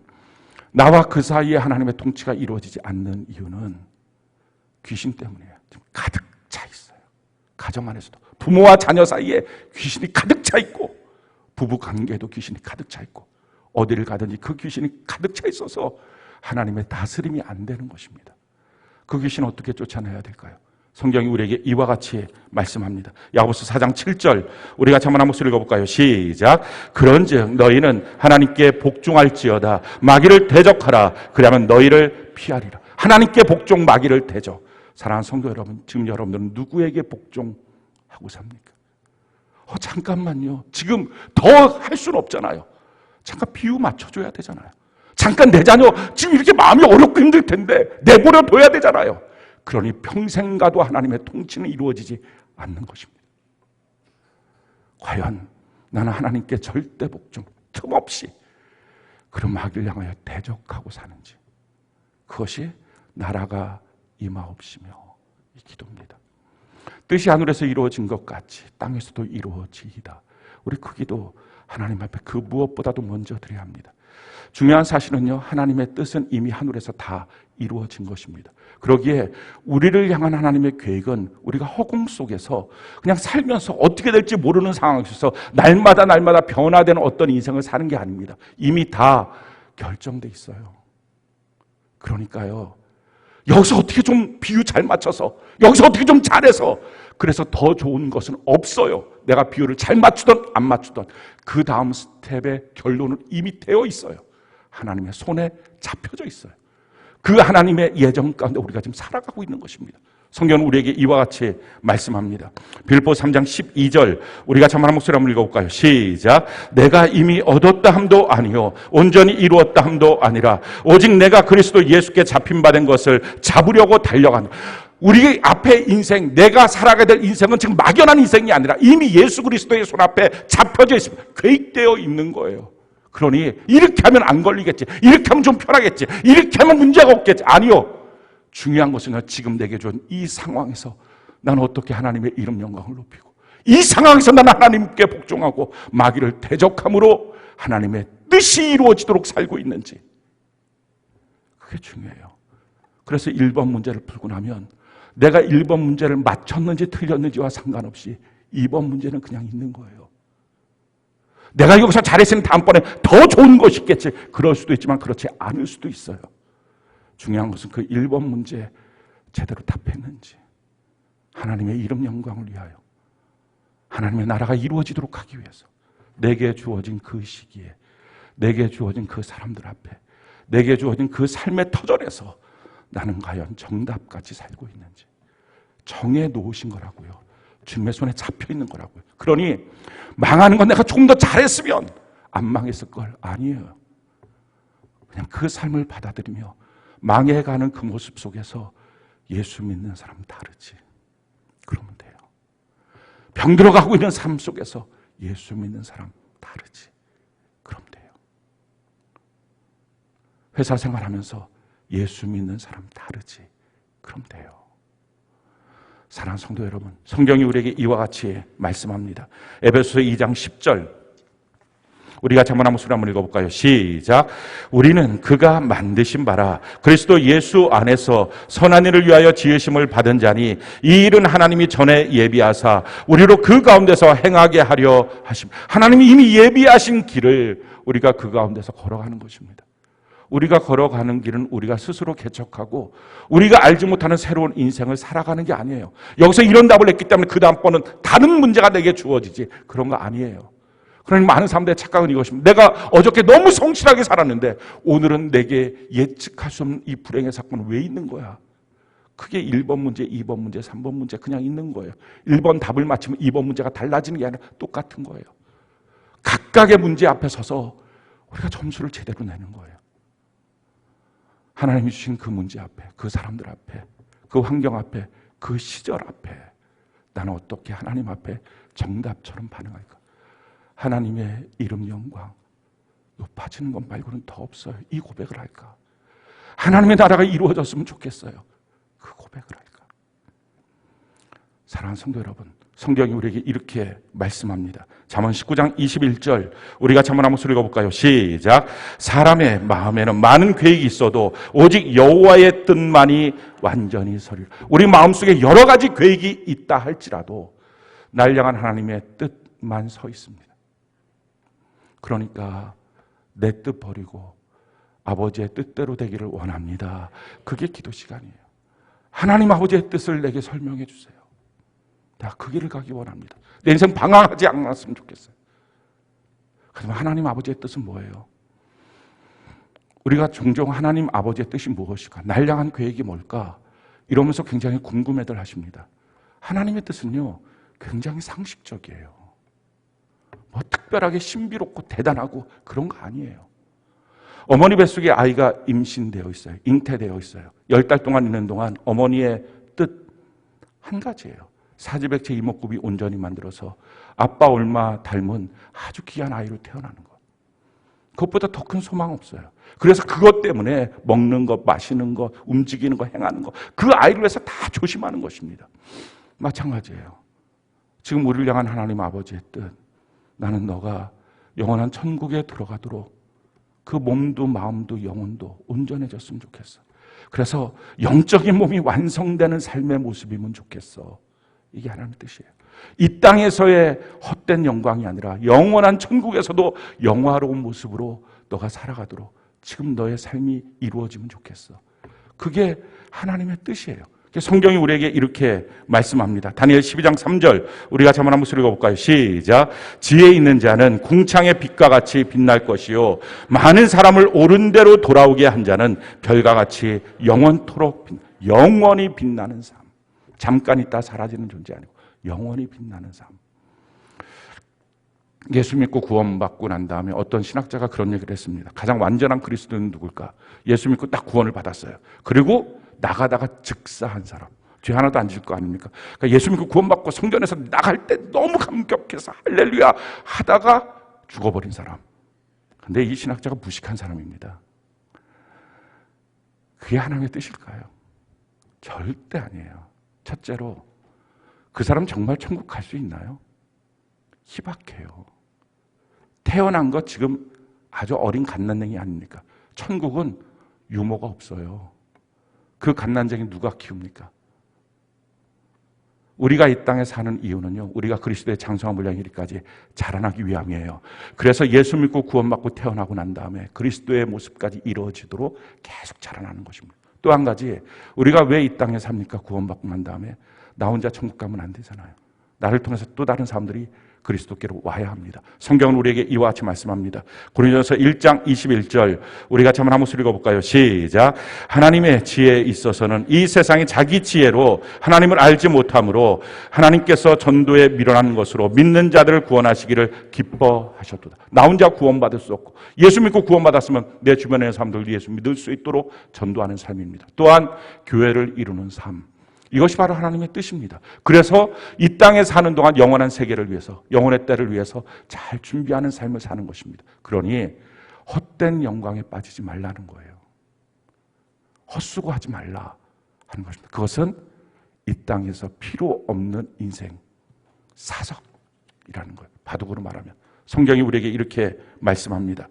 나와 그 사이에 하나님의 통치가 이루어지지 않는 이유는 귀신 때문이에요. 지금 가득 차 있어요. 가정 안에서도 부모와 자녀 사이에 귀신이 가득 차 있고, 부부 관계에도 귀신이 가득 차 있고, 어디를 가든지 그 귀신이 가득 차 있어서 하나님의 다스림이 안 되는 것입니다. 그 귀신을 어떻게 쫓아내야 될까요? 성경이 우리에게 이와 같이 말씀합니다. 야고보서 4장 7절, 우리 같이 한번 목소리 읽어볼까요? 시작. 그런즉 너희는 하나님께 복종할지어다. 마귀를 대적하라. 그러면 너희를 피하리라. 하나님께 복종, 마귀를 대적. 사랑하는 성도 여러분, 지금 여러분들은 누구에게 복종하고 삽니까? 잠깐만요. 지금 더 할 수는 없잖아요. 잠깐 비유 맞춰줘야 되잖아요. 잠깐 내 자녀 지금 이렇게 마음이 어렵고 힘들 텐데 내버려 둬야 되잖아요. 그러니 평생 가도 하나님의 통치는 이루어지지 않는 것입니다. 과연 나는 하나님께 절대 복종, 틈없이 그런 마귀를 향하여 대적하고 사는지, 그것이 나라가 임하옵시며 이 기도입니다. 뜻이 하늘에서 이루어진 것 같이 땅에서도 이루어지이다. 우리 그 기도 하나님 앞에 그 무엇보다도 먼저 드려야 합니다. 중요한 사실은요, 하나님의 뜻은 이미 하늘에서 다 이루어진 것입니다. 그러기에 우리를 향한 하나님의 계획은 우리가 허공 속에서 그냥 살면서 어떻게 될지 모르는 상황에서 날마다 변화되는 어떤 인생을 사는 게 아닙니다. 이미 다 결정돼 있어요. 그러니까요, 여기서 어떻게 좀 비유 잘 맞춰서, 여기서 어떻게 좀 잘해서, 그래서 더 좋은 것은 없어요. 내가 비유를 잘 맞추던 안 맞추던 그 다음 스텝의 결론은 이미 되어 있어요. 하나님의 손에 잡혀져 있어요. 그 하나님의 예정 가운데 우리가 지금 살아가고 있는 것입니다. 성경은 우리에게 이와 같이 말씀합니다. 빌립보 3장 12절, 우리가 한 목소리 한번 읽어볼까요? 시작. 내가 이미 얻었다 함도 아니요 온전히 이루었다 함도 아니라 오직 내가 그리스도 예수께 잡힌 바 된 것을 잡으려고 달려간다. 우리 앞에 인생, 내가 살아가야 될 인생은 지금 막연한 인생이 아니라 이미 예수 그리스도의 손 앞에 잡혀져 있습니다. 계획되어 있는 거예요. 그러니 이렇게 하면 안 걸리겠지, 이렇게 하면 좀 편하겠지, 이렇게 하면 문제가 없겠지. 아니요. 중요한 것은 지금 내게 준 이 상황에서 나는 어떻게 하나님의 이름 영광을 높이고, 이 상황에서 나는 하나님께 복종하고 마귀를 대적함으로 하나님의 뜻이 이루어지도록 살고 있는지, 그게 중요해요. 그래서 1번 문제를 풀고 나면 내가 1번 문제를 맞췄는지 틀렸는지와 상관없이 2번 문제는 그냥 있는 거예요. 내가 여기서 잘했으니 다음번에 더 좋은 것이 있겠지. 그럴 수도 있지만 그렇지 않을 수도 있어요. 중요한 것은 그 1번 문제에 제대로 답했는지, 하나님의 이름 영광을 위하여, 하나님의 나라가 이루어지도록 하기 위해서 내게 주어진 그 시기에, 내게 주어진 그 사람들 앞에, 내게 주어진 그 삶의 터전에서 나는 과연 정답까지 살고 있는지 정해 놓으신 거라고요. 주님의 손에 잡혀 있는 거라고요. 그러니 망하는 건 내가 조금 더 잘했으면 안 망했을 걸. 아니에요. 그냥 그 삶을 받아들이며 망해가는 그 모습 속에서 예수 믿는 사람은 다르지. 그러면 돼요. 병들어가고 있는 삶 속에서 예수 믿는 사람 다르지. 그럼 돼요. 회사 생활하면서 예수 믿는 사람 다르지. 그럼 돼요. 사랑하는 성도 여러분, 성경이 우리에게 이와 같이 말씀합니다. 에베소서 2장 10절, 우리가 한번 목소리 한번 읽어볼까요? 시작. 우리는 그가 만드신 바라 그리스도 예수 안에서 선한 일을 위하여 지으심을 받은 자니 이 일은 하나님이 전에 예비하사 우리로 그 가운데서 행하게 하려 하심. 하나님이 이미 예비하신 길을 우리가 그 가운데서 걸어가는 것입니다. 우리가 걸어가는 길은 우리가 스스로 개척하고 우리가 알지 못하는 새로운 인생을 살아가는 게 아니에요. 여기서 이런 답을 했기 때문에 그 다음번은 다른 문제가 내게 주어지지, 그런 거 아니에요. 그러니 많은 사람들의 착각은 이것입니다. 내가 어저께 너무 성실하게 살았는데 오늘은 내게 예측할 수 없는 이 불행의 사건은 왜 있는 거야? 그게 1번 문제, 2번 문제, 3번 문제 그냥 있는 거예요. 1번 답을 맞히면 2번 문제가 달라지는 게 아니라 똑같은 거예요. 각각의 문제 앞에 서서 우리가 점수를 제대로 내는 거예요. 하나님이 주신 그 문제 앞에, 그 사람들 앞에, 그 환경 앞에, 그 시절 앞에 나는 어떻게 하나님 앞에 정답처럼 반응할까? 하나님의 이름 영광 높아지는 것 말고는 더 없어요. 이 고백을 할까? 하나님의 나라가 이루어졌으면 좋겠어요. 그 고백을 할까? 사랑하는 성도 여러분, 성경이 우리에게 이렇게 말씀합니다. 잠언 19장 21절, 우리가 잠언 한번 소리 읽어볼까요? 시작. 사람의 마음에는 많은 계획이 있어도 오직 여호와의 뜻만이 완전히 서리라. 우리 마음속에 여러 가지 계획이 있다 할지라도 날 향한 하나님의 뜻만 서 있습니다. 그러니까 내 뜻 버리고 아버지의 뜻대로 되기를 원합니다. 그게 기도 시간이에요. 하나님 아버지의 뜻을 내게 설명해 주세요. 나 그 길을 가기 원합니다. 내 인생 방황하지 않았으면 좋겠어요. 하지만 하나님 아버지의 뜻은 뭐예요? 우리가 종종 하나님 아버지의 뜻이 무엇일까? 날 향한 계획이 뭘까? 이러면서 굉장히 궁금해들 하십니다. 하나님의 뜻은요, 굉장히 상식적이에요. 뭐 특별하게 신비롭고 대단하고 그런 거 아니에요. 어머니 뱃속에 아이가 임신되어 있어요. 잉태되어 있어요. 10달 동안 있는 동안 어머니의 뜻 한 가지예요. 사지백체 이목구비 온전히 만들어서 아빠 얼마 닮은 아주 귀한 아이로 태어나는 것. 그것보다 더 큰 소망 없어요. 그래서 그것 때문에 먹는 것, 마시는 것, 움직이는 것, 행하는 것, 그 아이를 위해서 다 조심하는 것입니다. 마찬가지예요. 지금 우리를 향한 하나님 아버지의 뜻, 나는 너가 영원한 천국에 들어가도록 그 몸도 마음도 영혼도 온전해졌으면 좋겠어. 그래서 영적인 몸이 완성되는 삶의 모습이면 좋겠어. 이게 하나님의 뜻이에요. 이 땅에서의 헛된 영광이 아니라 영원한 천국에서도 영화로운 모습으로 너가 살아가도록 지금 너의 삶이 이루어지면 좋겠어. 그게 하나님의 뜻이에요. 성경이 우리에게 이렇게 말씀합니다. 다니엘 12장 3절, 우리가 한번 읽어볼까요? 시작. 지혜 있는 자는 궁창의 빛과 같이 빛날 것이요 많은 사람을 옳은 대로 돌아오게 한 자는 별과 같이 영원토록 영원히 빛나는 삶. 잠깐 있다 사라지는 존재 아니고 영원히 빛나는 삶. 예수 믿고 구원받고 난 다음에 어떤 신학자가 그런 얘기를 했습니다. 가장 완전한 그리스도는 누굴까? 예수 믿고 딱 구원을 받았어요. 그리고 나가다가 즉사한 사람. 죄 하나도 안 지을 거 아닙니까? 그러니까 예수 믿고 구원받고 성전에서 나갈 때 너무 감격해서 할렐루야 하다가 죽어버린 사람. 근데 이 신학자가 무식한 사람입니다. 그게 하나님의 뜻일까요? 절대 아니에요. 첫째로 그 사람 정말 천국 갈 수 있나요? 희박해요. 태어난 것 지금 아주 어린 갓난쟁이 아닙니까? 천국은 유모가 없어요. 그 갓난쟁이 누가 키웁니까? 우리가 이 땅에 사는 이유는요, 우리가 그리스도의 장성한 분량 이르기까지 자라나기 위함이에요. 그래서 예수 믿고 구원받고 태어나고 난 다음에 그리스도의 모습까지 이루어지도록 계속 자라나는 것입니다. 또 한 가지, 우리가 왜 이 땅에 삽니까? 구원받고 난 다음에 나 혼자 천국 가면 안 되잖아요. 나를 통해서 또 다른 사람들이 그리스도께로 와야 합니다. 성경은 우리에게 이와 같이 말씀합니다. 고린도전서 1장 21절 우리 같이 한번 한 목소리 읽어볼까요? 시작. 하나님의 지혜에 있어서는 이 세상이 자기 지혜로 하나님을 알지 못함으로 하나님께서 전도에 밀어난 것으로 믿는 자들을 구원하시기를 기뻐하셨도다. 나 혼자 구원받을 수 없고 예수 믿고 구원받았으면 내 주변의 사람들 예수 믿을 수 있도록 전도하는 삶입니다. 또한 교회를 이루는 삶, 이것이 바로 하나님의 뜻입니다. 그래서 이 땅에 사는 동안 영원한 세계를 위해서, 영원의 때를 위해서 잘 준비하는 삶을 사는 것입니다. 그러니 헛된 영광에 빠지지 말라는 거예요. 헛수고하지 말라 하는 것입니다. 그것은 이 땅에서 필요 없는 인생, 사석이라는 거예요. 바둑으로 말하면. 성경이 우리에게 이렇게 말씀합니다.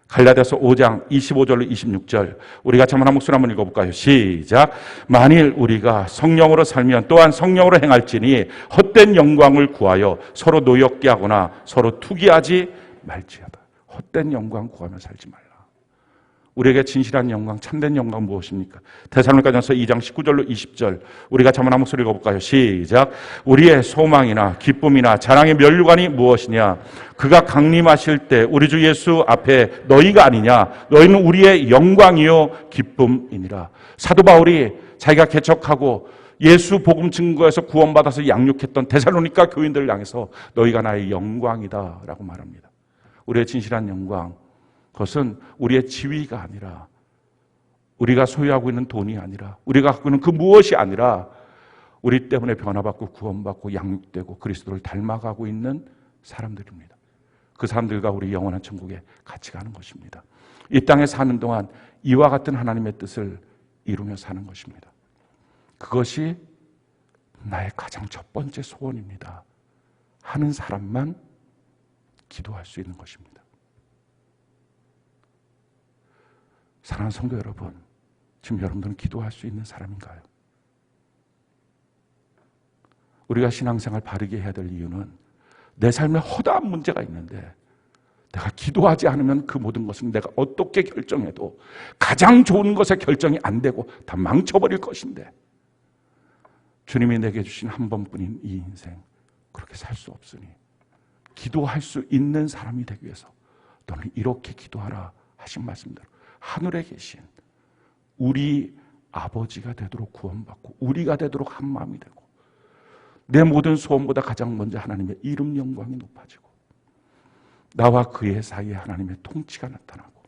갈라디아서 5장 25절로 26절 우리 같이 한번 한 목소리 한번 읽어볼까요? 시작. 만일 우리가 성령으로 살면 또한 성령으로 행할지니 헛된 영광을 구하여 서로 노엽게 하거나 서로 투기하지 말지어다. 헛된 영광 구하며 살지 말라. 우리에게 진실한 영광, 참된 영광 무엇입니까? 데살로니가전서 2장 19절로 20절 우리 같이 한번 한 목소리 읽어볼까요? 시작. 우리의 소망이나 기쁨이나 자랑의 면류관이 무엇이냐? 그가 강림하실 때 우리 주 예수 앞에 너희가 아니냐? 너희는 우리의 영광이요 기쁨이니라. 사도 바울이 자기가 개척하고 예수 복음 증거에서 구원받아서 양육했던 데살로니가 교인들을 향해서 너희가 나의 영광이다 라고 말합니다. 우리의 진실한 영광, 그것은 우리의 지위가 아니라, 우리가 소유하고 있는 돈이 아니라, 우리가 갖고 있는 그 무엇이 아니라 우리 때문에 변화받고 구원받고 양육되고 그리스도를 닮아가고 있는 사람들입니다. 그 사람들과 우리 영원한 천국에 같이 가는 것입니다. 이 땅에 사는 동안 이와 같은 하나님의 뜻을 이루며 사는 것입니다. 그것이 나의 가장 첫 번째 소원입니다 하는 사람만 기도할 수 있는 것입니다. 사랑하는 성도 여러분, 지금 여러분들은 기도할 수 있는 사람인가요? 우리가 신앙생활 바르게 해야 될 이유는 내 삶에 허다한 문제가 있는데 내가 기도하지 않으면 그 모든 것은 내가 어떻게 결정해도 가장 좋은 것에 결정이 안 되고 다 망쳐버릴 것인데 주님이 내게 주신 한 번뿐인 이 인생 그렇게 살 수 없으니 기도할 수 있는 사람이 되기 위해서 너는 이렇게 기도하라 하신 말씀대로 하늘에 계신 우리 아버지가 되도록 구원받고 우리가 되도록 한 마음이 되고 내 모든 소원보다 가장 먼저 하나님의 이름 영광이 높아지고 나와 그의 사이에 하나님의 통치가 나타나고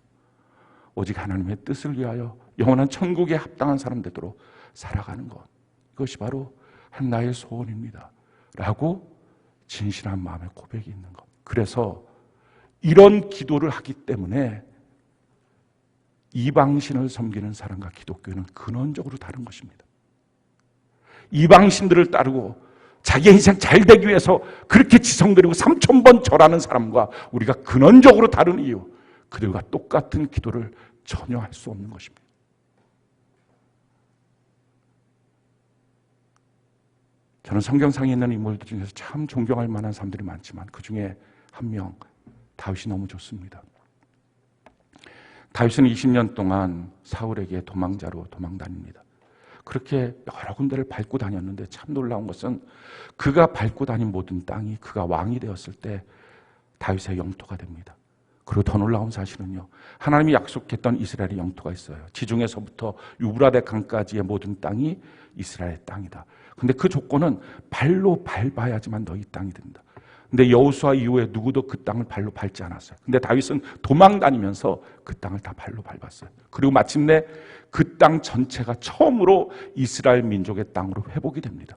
오직 하나님의 뜻을 위하여 영원한 천국에 합당한 사람 되도록 살아가는 것, 이것이 바로 나의 소원입니다 라고 진실한 마음의 고백이 있는 것. 그래서 이런 기도를 하기 때문에 이방신을 섬기는 사람과 기독교는 근원적으로 다른 것입니다. 이방신들을 따르고 자기 인생 잘 되기 위해서 그렇게 지성드리고 3000번 절하는 사람과 우리가 근원적으로 다른 이유, 그들과 똑같은 기도를 전혀 할 수 없는 것입니다. 저는 성경상에 있는 인물들 중에서 참 존경할 만한 사람들이 많지만 그 중에 한 명, 다윗이 너무 좋습니다. 다윗은 20년 동안 사울에게 도망자로 도망다닙니다. 그렇게 여러 군데를 밟고 다녔는데 참 놀라운 것은 그가 밟고 다닌 모든 땅이 그가 왕이 되었을 때 다윗의 영토가 됩니다. 그리고 더 놀라운 사실은요, 하나님이 약속했던 이스라엘의 영토가 있어요. 지중해서부터 유브라데 강까지의 모든 땅이 이스라엘의 땅이다. 근데 그 조건은 발로 밟아야지만 너희 땅이 된다. 근데 여호수아 이후에 누구도 그 땅을 발로 밟지 않았어요. 근데 다윗은 도망 다니면서 그 땅을 다 발로 밟았어요. 그리고 마침내 그 땅 전체가 처음으로 이스라엘 민족의 땅으로 회복이 됩니다.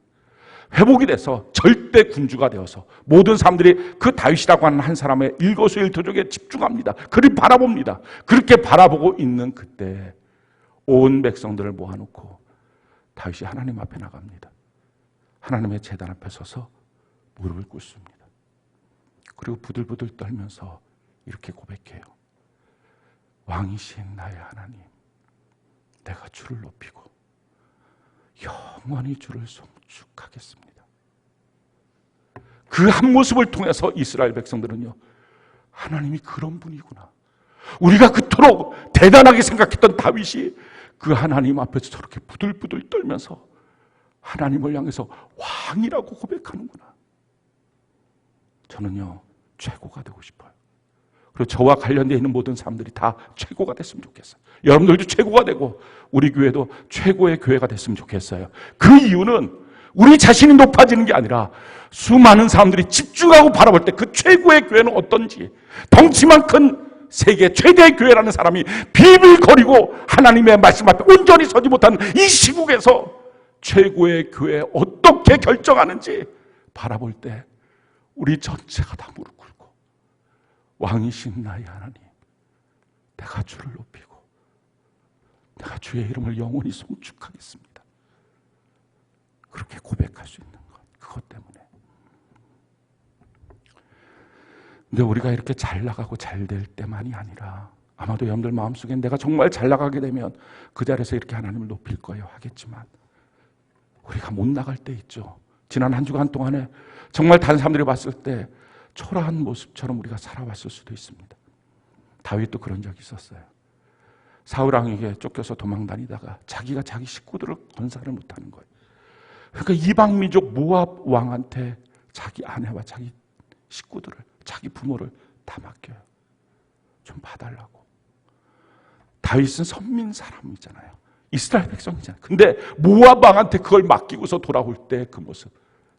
회복이 돼서 절대 군주가 되어서 모든 사람들이 그 다윗이라고 하는 한 사람의 일거수일투족에 집중합니다. 그를 바라봅니다. 그렇게 바라보고 있는 그때 온 백성들을 모아놓고 다윗이 하나님 앞에 나갑니다. 하나님의 제단 앞에 서서 무릎을 꿇습니다. 그리고 부들부들 떨면서 이렇게 고백해요. 왕이신 나의 하나님, 내가 주를 높이고 영원히 주를 송축하겠습니다. 그 한 모습을 통해서 이스라엘 백성들은요, 하나님이 그런 분이구나. 우리가 그토록 대단하게 생각했던 다윗이 그 하나님 앞에서 저렇게 부들부들 떨면서 하나님을 향해서 왕이라고 고백하는구나. 저는요, 최고가 되고 싶어요. 그리고 저와 관련되어 있는 모든 사람들이 다 최고가 됐으면 좋겠어요. 여러분들도 최고가 되고 우리 교회도 최고의 교회가 됐으면 좋겠어요. 그 이유는 우리 자신이 높아지는 게 아니라 수많은 사람들이 집중하고 바라볼 때 그 최고의 교회는 어떤지, 덩치만 큰 세계 최대의 교회라는 사람이 비빌거리고 하나님의 말씀 앞에 온전히 서지 못하는 이 시국에서 최고의 교회 어떻게 결정하는지 바라볼 때 우리 전체가 다 무릎 꿇고 왕이신 나의 하나님, 내가 주를 높이고 내가 주의 이름을 영원히 송축하겠습니다. 그렇게 고백할 수 있는 것, 그것 때문에. 근데 우리가 이렇게 잘 나가고 잘 될 때만이 아니라, 아마도 여러분들 마음속엔 내가 정말 잘 나가게 되면 그 자리에서 이렇게 하나님을 높일 거예요 하겠지만, 우리가 못 나갈 때 있죠. 지난 한 주간 동안에 정말 다른 사람들이 봤을 때 초라한 모습처럼 우리가 살아왔을 수도 있습니다. 다윗도 그런 적이 있었어요. 사울 왕에게 쫓겨서 도망다니다가 자기가 자기 식구들을 건사를 못하는 거예요. 그러니까 이방 민족 모압 왕한테 자기 아내와 자기 식구들을, 자기 부모를 다 맡겨요. 좀 봐달라고. 다윗은 선민 사람이잖아요. 이스라엘 백성이잖아요. 근데 모압 왕한테 그걸 맡기고서 돌아올 때 그 모습,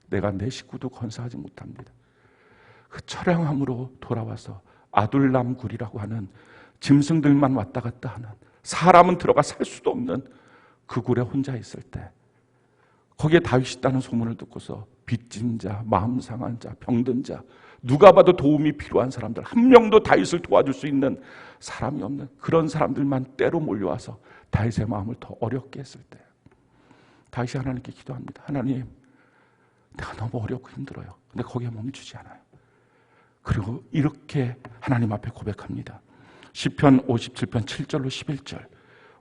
내가 내 식구도 건사하지 못합니다. 그 처량함으로 돌아와서 아둘람 굴이라고 하는 짐승들만 왔다 갔다 하는, 사람은 들어가 살 수도 없는 그 굴에 혼자 있을 때, 거기에 다윗이 있다는 소문을 듣고서 빚진 자, 마음 상한 자, 병든 자, 누가 봐도 도움이 필요한 사람들, 한 명도 다윗을 도와줄 수 있는 사람이 없는 그런 사람들만 때로 몰려와서 다윗의 마음을 더 어렵게 했을 때 다윗이 하나님께 기도합니다. 하나님, 내가 너무 어렵고 힘들어요. 근데 거기에 멈추지 않아요. 그리고 이렇게 하나님 앞에 고백합니다. 시편 57편 7절로 11절,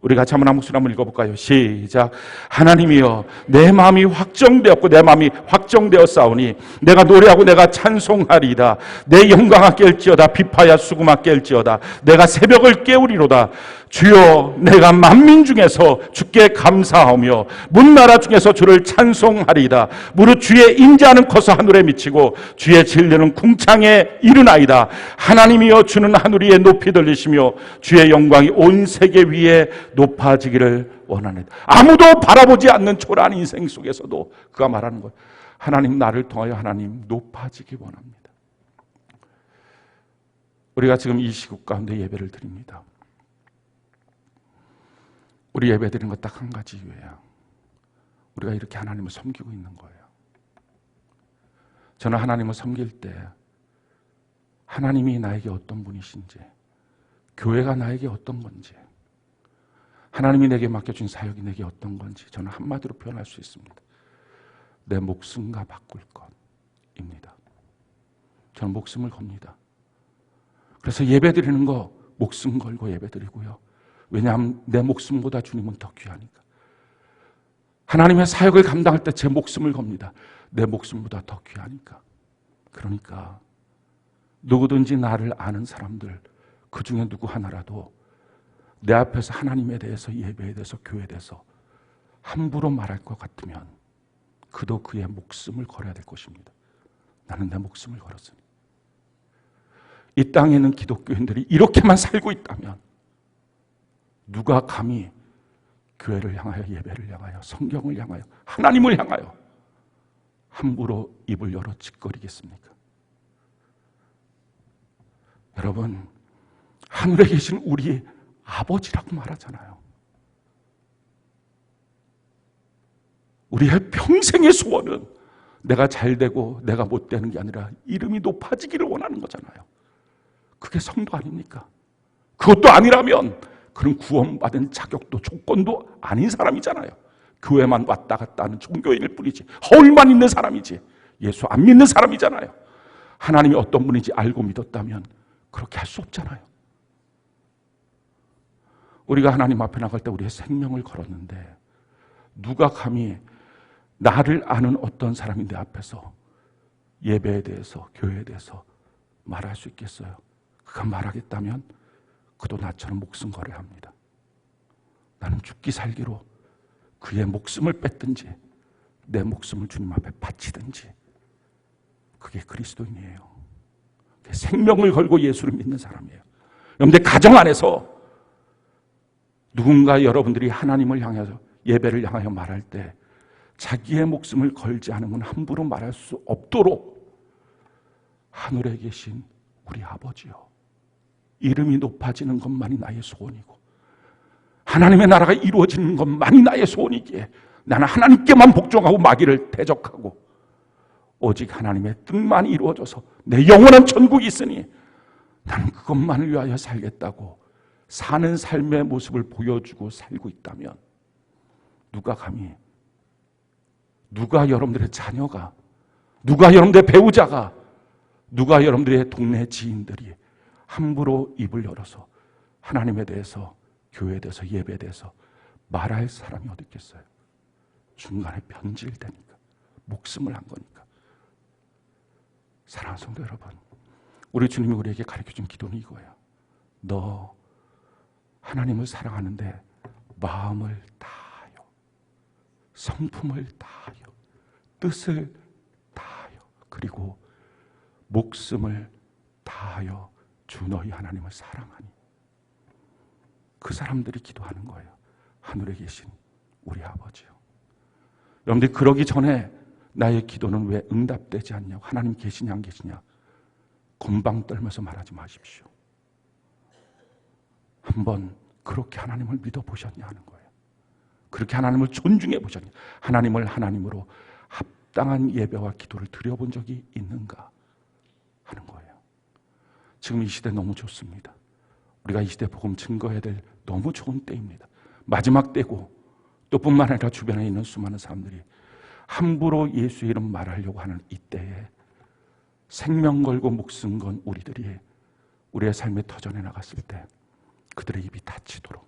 우리 같이 한번 한 목소리 한번 읽어볼까요? 시작. 하나님이여, 내 마음이 확정되었고 내 마음이 확정되었사오니 내가 노래하고 내가 찬송하리이다. 내 영광아 깰지어다. 비파야 수금아 깰지어다. 내가 새벽을 깨우리로다. 주여, 내가 만민 중에서 주께 감사하며 문나라 중에서 주를 찬송하리이다. 무릇 주의 인자는 커서 하늘에 미치고 주의 진리는 궁창에 이르나이다. 하나님이여, 주는 하늘 위에 높이 들리시며 주의 영광이 온 세계 위에 높아지기를 원하네. 아무도 바라보지 않는 초라한 인생 속에서도 그가 말하는 거예요. 하나님, 나를 통하여 하나님 높아지기 원합니다. 우리가 지금 이 시국 가운데 예배를 드립니다. 우리 예배 드리는 것 딱 한 가지 이유예요. 우리가 이렇게 하나님을 섬기고 있는 거예요. 저는 하나님을 섬길 때 하나님이 나에게 어떤 분이신지, 교회가 나에게 어떤 건지, 하나님이 내게 맡겨준 사역이 내게 어떤 건지 저는 한마디로 표현할 수 있습니다. 내 목숨과 바꿀 것입니다. 저는 목숨을 겁니다. 그래서 예배 드리는 거 목숨 걸고 예배 드리고요. 왜냐하면 내 목숨보다 주님은 더 귀하니까. 하나님의 사역을 감당할 때 제 목숨을 겁니다. 내 목숨보다 더 귀하니까. 그러니까 누구든지 나를 아는 사람들, 그 중에 누구 하나라도 내 앞에서 하나님에 대해서, 예배에 대해서, 교회에 대해서 함부로 말할 것 같으면 그도 그의 목숨을 걸어야 될 것입니다. 나는 내 목숨을 걸었으니. 이 땅에 있는 기독교인들이 이렇게만 살고 있다면 누가 감히 교회를 향하여, 예배를 향하여, 성경을 향하여, 하나님을 향하여 함부로 입을 열어 짓거리겠습니까? 여러분, 하늘에 계신 우리 아버지라고 말하잖아요. 우리의 평생의 소원은 내가 잘 되고 내가 못 되는 게 아니라 이름이 높아지기를 원하는 거잖아요. 그게 성도 아닙니까? 그것도 아니라면 그런 구원받은 자격도 조건도 아닌 사람이잖아요. 교회만 왔다 갔다 하는 종교인일 뿐이지, 허울만 있는 사람이지, 예수 안 믿는 사람이잖아요. 하나님이 어떤 분인지 알고 믿었다면 그렇게 할 수 없잖아요. 우리가 하나님 앞에 나갈 때 우리의 생명을 걸었는데 누가 감히 나를 아는 어떤 사람이 내 앞에서 예배에 대해서, 교회에 대해서 말할 수 있겠어요? 그가 말하겠다면 그도 나처럼 목숨 걸어야 합니다. 나는 죽기 살기로 그의 목숨을 뺐든지 내 목숨을 주님 앞에 바치든지, 그게 그리스도인이에요. 생명을 걸고 예수를 믿는 사람이에요. 여러분들 가정 안에서 누군가 여러분들이 하나님을 향해서, 예배를 향하여 말할 때 자기의 목숨을 걸지 않은 건 함부로 말할 수 없도록 하늘에 계신 우리 아버지요, 이름이 높아지는 것만이 나의 소원이고 하나님의 나라가 이루어지는 것만이 나의 소원이기에 나는 하나님께만 복종하고 마귀를 대적하고 오직 하나님의 뜻만 이루어져서 내 영원한 천국이 있으니 나는 그것만을 위하여 살겠다고 사는 삶의 모습을 보여주고 살고 있다면, 누가 감히, 누가 여러분들의 자녀가, 누가 여러분들의 배우자가, 누가 여러분들의 동네 지인들이 함부로 입을 열어서 하나님에 대해서, 교회에 대해서, 예배에 대해서 말할 사람이 어디 있겠어요? 중간에 변질되니까, 목숨을 한 거니까. 사랑하는 성도 여러분, 우리 주님이 우리에게 가르쳐준 기도는 이거예요. 너 하나님을 사랑하는데 마음을 다하여, 성품을 다하여, 뜻을 다하여, 그리고 목숨을 다하여 주 너희 하나님을 사랑하니. 그 사람들이 기도하는 거예요. 하늘에 계신 우리 아버지요. 여러분들, 그러기 전에 나의 기도는 왜 응답되지 않냐고, 하나님 계시냐 안 계시냐 건방 떨면서 말하지 마십시오. 한번 그렇게 하나님을 믿어보셨냐 하는 거예요. 그렇게 하나님을 존중해 보셨냐, 하나님을 하나님으로 합당한 예배와 기도를 드려본 적이 있는가 하는 거예요. 지금 이 시대 너무 좋습니다. 우리가 이 시대 복음 증거해야 될 너무 좋은 때입니다. 마지막 때고, 또 뿐만 아니라 주변에 있는 수많은 사람들이 함부로 예수 이름 말하려고 하는 이때에 생명 걸고 목숨 건 우리들이 우리의 삶에 터전해 나갔을 때 그들의 입이 닫히도록,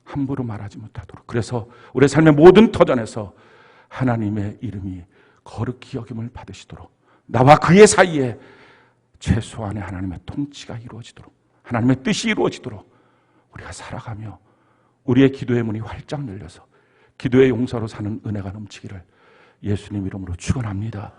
함부로 말하지 못하도록, 그래서 우리의 삶의 모든 터전에서 하나님의 이름이 거룩히 여김을 받으시도록, 나와 그의 사이에 최소한의 하나님의 통치가 이루어지도록, 하나님의 뜻이 이루어지도록 우리가 살아가며 우리의 기도의 문이 활짝 열려서 기도의 용사로 사는 은혜가 넘치기를 예수님 이름으로 축원합니다.